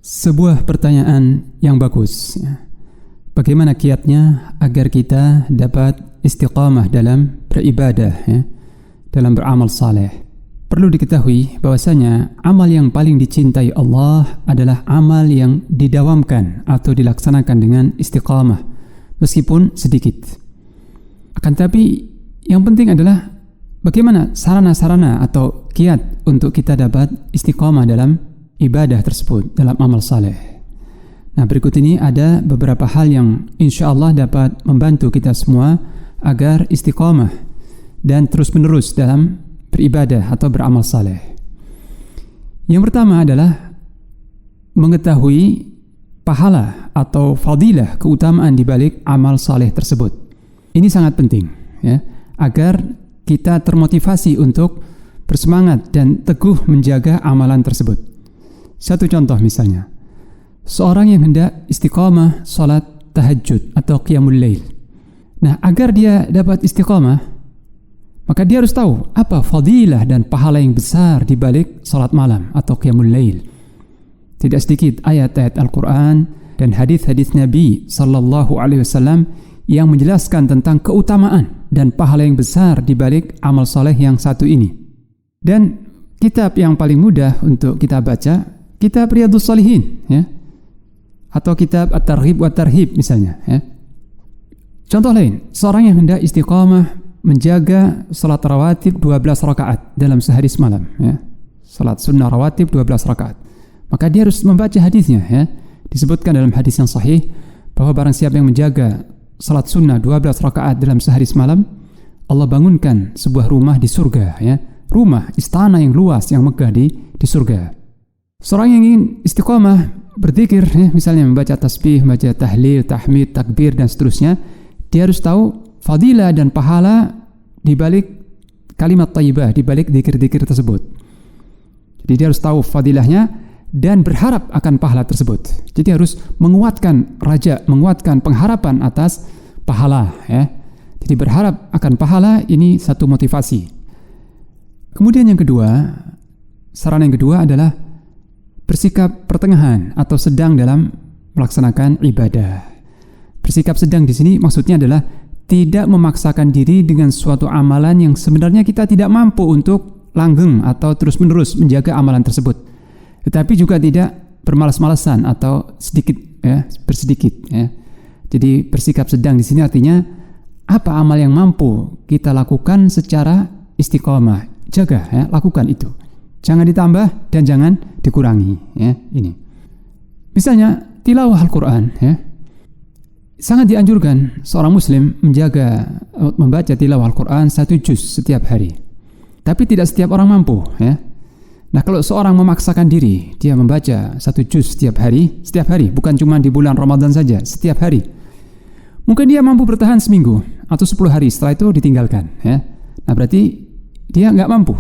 Sebuah pertanyaan yang bagus. Bagaimana kiatnya agar kita dapat istiqamah dalam beribadah, dalam beramal saleh? Perlu diketahui bahwasanya amal yang paling dicintai Allah adalah amal yang didawamkan atau dilaksanakan dengan istiqamah, meskipun sedikit. Akan tapi yang penting adalah bagaimana sarana-sarana atau kiat untuk kita dapat istiqamah dalam ibadah tersebut, dalam amal saleh. Nah, berikut ini ada beberapa hal yang insya Allah dapat membantu kita semua agar istiqamah dan terus-menerus dalam beribadah atau beramal saleh. Yang pertama adalah mengetahui pahala atau fadilah, keutamaan di balik amal saleh tersebut. Ini sangat penting, agar kita termotivasi untuk bersemangat dan teguh menjaga amalan tersebut. Satu contoh misalnya, seorang yang hendak istiqamah salat tahajud atau qiyamul lail. Nah, agar dia dapat istiqamah, maka dia harus tahu apa fadilah dan pahala yang besar di balik salat malam atau qiyamul lail. Tidak sedikit ayat-ayat Al-Quran dan hadis-hadis Nabi sallallahu alaihi wasallam yang menjelaskan tentang keutamaan dan pahala yang besar di balik amal saleh yang satu ini. Dan kitab yang paling mudah untuk kita baca, kitab Riyadhus Shalihin, atau kitab At-Targhib wa Tarhib misalnya. Contoh lain, seorang yang hendak istiqamah menjaga salat rawatib 12 rakaat dalam sehari semalam, salat sunnah rawatib 12 rakaat, maka dia harus membaca hadisnya. Disebutkan dalam hadis yang sahih bahwa barang siapa yang menjaga salat sunnah 12 rakaat dalam sehari semalam, Allah bangunkan sebuah rumah di surga, rumah istana yang luas yang megah di surga. Seorang yang ingin istiqamah berzikir, misalnya membaca tasbih, membaca tahlil, tahmid, takbir dan seterusnya, dia harus tahu fadilah dan pahala di balik kalimat thayyibah, di balik zikir-zikir tersebut. Jadi dia harus tahu fadilahnya dan berharap akan pahala tersebut. Jadi harus menguatkan raja, menguatkan pengharapan atas pahala, Jadi berharap akan pahala, ini satu motivasi. Kemudian yang kedua, saran yang kedua adalah bersikap pertengahan atau sedang dalam melaksanakan ibadah. Bersikap sedang di sini maksudnya adalah tidak memaksakan diri dengan suatu amalan yang sebenarnya kita tidak mampu untuk langgeng atau terus-menerus menjaga amalan tersebut. Tetapi juga tidak bermalas-malasan atau sedikit, bersedikit. Jadi bersikap sedang di sini artinya apa amal yang mampu kita lakukan secara istiqamah, jaga, lakukan itu. Jangan ditambah dan jangan dikurangi, ini. Misalnya tilawah Al-Quran, sangat dianjurkan seorang muslim membaca tilawah Al-Quran 1 juz setiap hari. Tapi tidak setiap orang mampu, Nah, kalau seorang memaksakan diri, dia membaca 1 juz setiap hari, bukan cuma di bulan Ramadan saja, setiap hari. Mungkin dia mampu bertahan seminggu atau 10 hari, setelah itu ditinggalkan, Nah, berarti dia nggak mampu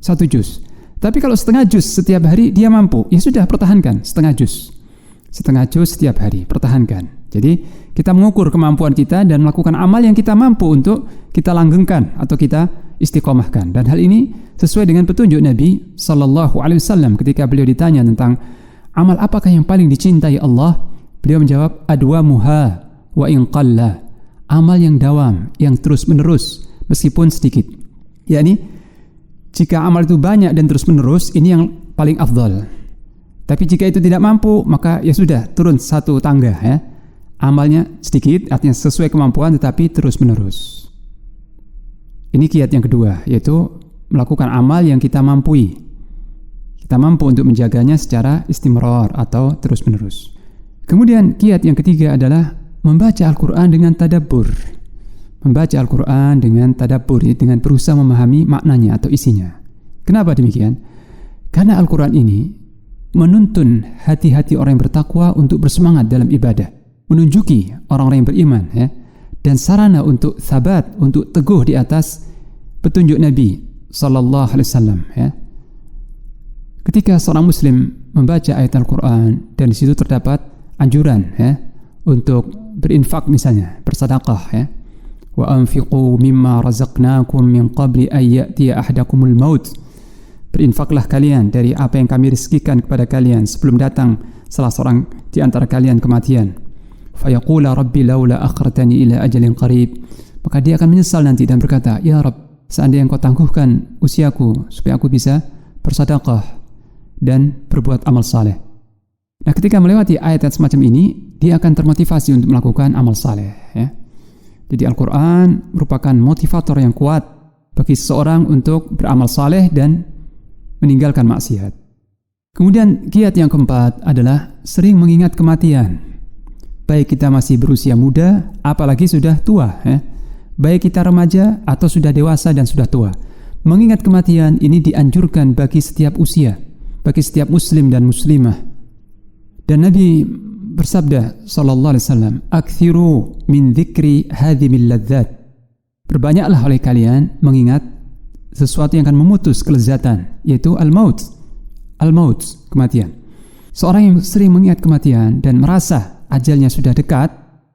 1 juz. Tapi kalau setengah juz setiap hari dia mampu, ya sudah, pertahankan setengah juz setiap hari, pertahankan. Jadi kita mengukur kemampuan kita dan melakukan amal yang kita mampu untuk kita langgengkan atau kita istiqomahkan. Dan hal ini sesuai dengan petunjuk Nabi sallallahu alaihi wasallam ketika beliau ditanya tentang amal apakah yang paling dicintai Allah, beliau menjawab adwamuha wa in qalla, amal yang dawam, yang terus-menerus meskipun sedikit. Yakni jika amal itu banyak dan terus-menerus, ini yang paling afdal. Tapi jika itu tidak mampu, maka ya sudah, turun satu tangga, Amalnya sedikit, artinya sesuai kemampuan tetapi terus-menerus. Ini kiat yang kedua, yaitu melakukan amal yang kita mampu. Kita mampu untuk menjaganya secara istimrar atau terus-menerus. Kemudian kiat yang ketiga adalah membaca Al-Quran dengan tadabbur. Membaca Al-Quran dengan tadabbur, dengan berusaha memahami maknanya atau isinya. Kenapa demikian? Karena Al-Quran ini menuntun hati-hati orang yang bertakwa untuk bersemangat dalam ibadah, menunjuki orang-orang yang beriman, dan sarana untuk sabat, untuk teguh di atas petunjuk Nabi sallallahu alaihi wasallam. Ketika seorang muslim membaca ayat Al-Quran dan di situ terdapat anjuran, untuk berinfak misalnya, bersedekah, wa anfiqu mimma razaqnakum min qabli an ya'tiya ahadakumul maut, berinfaklah kalian dari apa yang kami rezekikan kepada kalian sebelum datang salah seorang di antara kalian kematian, fayaqula rabbi laula akhartani ila ajalin qarib, maka dia akan menyesal nanti dan berkata, ya Rabb, seandainya engkau tangguhkan usiaku supaya aku bisa bersedekah dan berbuat amal saleh. Nah, ketika melewati ayat semacam ini, dia akan termotivasi untuk melakukan amal saleh, ya. Jadi Al-Quran merupakan motivator yang kuat bagi seseorang untuk beramal saleh dan meninggalkan maksiat. Kemudian kiat yang keempat adalah sering mengingat kematian. Baik kita masih berusia muda, apalagi sudah tua, ya. Baik kita remaja atau sudah dewasa dan sudah tua. Mengingat kematian ini dianjurkan bagi setiap usia, bagi setiap muslim dan muslimah. Dan Nabi bersabda sallallahu alaihi wasallam, "Aktsiru min dzikri hadhimil ladzat." Berbanyaklah oleh kalian mengingat sesuatu yang akan memutus kelezatan, yaitu al-maut. Al-maut, kematian. Seorang yang sering mengingat kematian dan merasa ajalnya sudah dekat,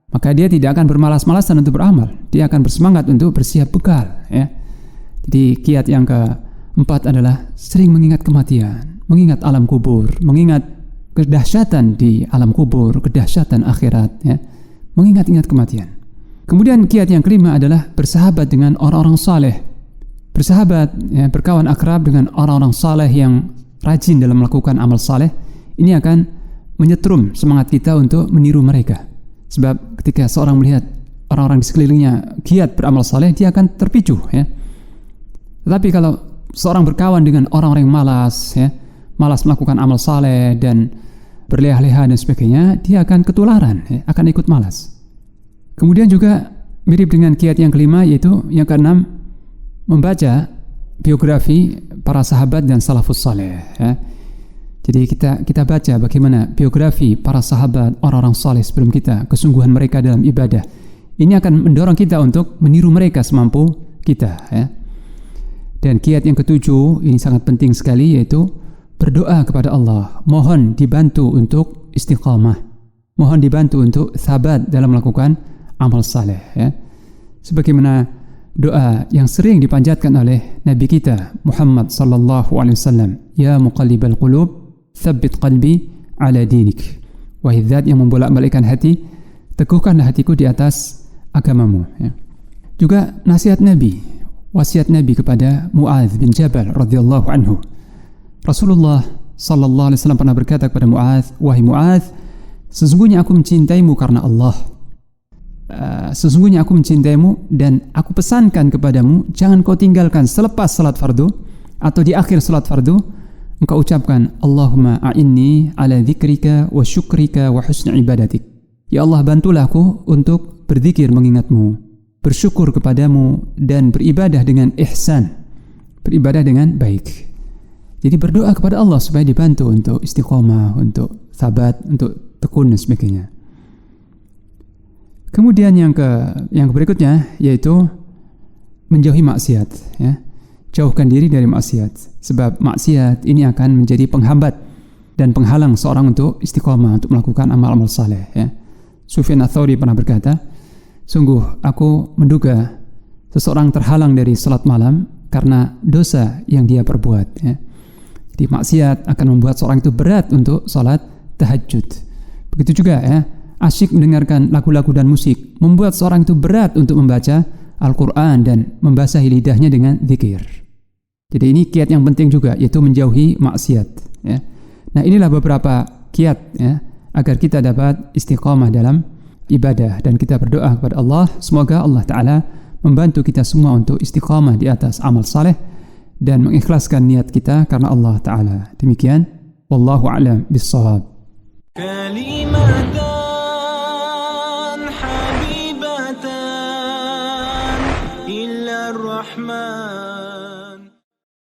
maka dia tidak akan bermalas-malasan untuk beramal. Dia akan bersemangat untuk bersiap bekal, ya. Jadi kiat yang keempat adalah sering mengingat kematian, mengingat alam kubur, mengingat kedahsyatan di alam kubur, kedahsyatan akhirat, ya. Mengingat-ingat kematian. Kemudian kiat yang kelima adalah bersahabat dengan orang-orang saleh. Bersahabat, ya, berkawan akrab dengan orang-orang saleh yang rajin dalam melakukan amal saleh. Ini akan menyetrum semangat kita untuk meniru mereka. Sebab ketika seorang melihat orang-orang di sekelilingnya giat beramal saleh, dia akan terpicu, ya. Tetapi kalau seorang berkawan dengan orang-orang yang malas, ya, malas melakukan amal saleh dan berleha-leha dan sebagainya, dia akan ketularan, ya, akan ikut malas. Kemudian juga mirip dengan kiat yang kelima, yaitu yang keenam, membaca biografi para sahabat dan salafus saleh, ya. Jadi kita baca bagaimana biografi para sahabat, orang-orang saleh sebelum kita, kesungguhan mereka dalam ibadah. Ini akan mendorong kita untuk meniru mereka semampu kita, ya. Dan kiat yang ketujuh, ini sangat penting sekali, yaitu berdoa kepada Allah, mohon dibantu untuk istiqamah, mohon dibantu untuk sabat dalam melakukan amal saleh, ya. Sebagaimana doa yang sering dipanjatkan oleh Nabi kita Muhammad sallallahu alaihi wasallam, ya muqallibal qulub tsabbit qalbi ala dinik. Wahai zat yang membolak-balikkan hati, teguhkanlah hatiku di atas agamamu, ya. Juga nasihat Nabi, wasiat Nabi kepada Mu'adz bin Jabal radhiyallahu anhu. Rasulullah sallallahu alaihi wasallam pernah berkata kepada Mu'adz, wahai Mu'adz, sesungguhnya aku mencintaimu karena Allah. Sesungguhnya aku mencintaimu dan aku pesankan kepadamu, jangan kau tinggalkan selepas salat fardu atau di akhir salat fardu, engkau ucapkan Allahumma a'inni ala dzikrika wa syukrika wa husni ibadatik. Ya Allah, bantulah aku untuk berzikir mengingatmu, bersyukur kepadamu dan beribadah dengan ihsan, beribadah dengan baik. Jadi berdoa kepada Allah supaya dibantu untuk istiqomah, untuk sabat, untuk tekun dan sebagainya. Kemudian yang berikutnya yaitu menjauhi maksiat, ya. Jauhkan diri dari maksiat, sebab maksiat ini akan menjadi penghambat dan penghalang seorang untuk istiqomah, untuk melakukan amal-amal saleh, ya. Sufyan Ats-Tsauri pernah berkata, sungguh aku menduga seseorang terhalang dari salat malam karena dosa yang dia perbuat, ya. Jadi maksiat akan membuat seorang itu berat untuk salat tahajud. Begitu juga, ya, asyik mendengarkan lagu-lagu dan musik membuat seorang itu berat untuk membaca Al-Quran dan membasahi lidahnya dengan zikir. Jadi ini kiat yang penting juga, yaitu menjauhi maksiat, ya. Nah, inilah beberapa kiat, ya, agar kita dapat istiqamah dalam ibadah, dan kita berdoa kepada Allah semoga Allah Ta'ala membantu kita semua untuk istiqamah di atas amal saleh dan mengikhlaskan niat kita karena Allah Ta'ala. Demikian, wallahu a'lam bis-shawab. Kalimatan habibatan ila ar-Rahman.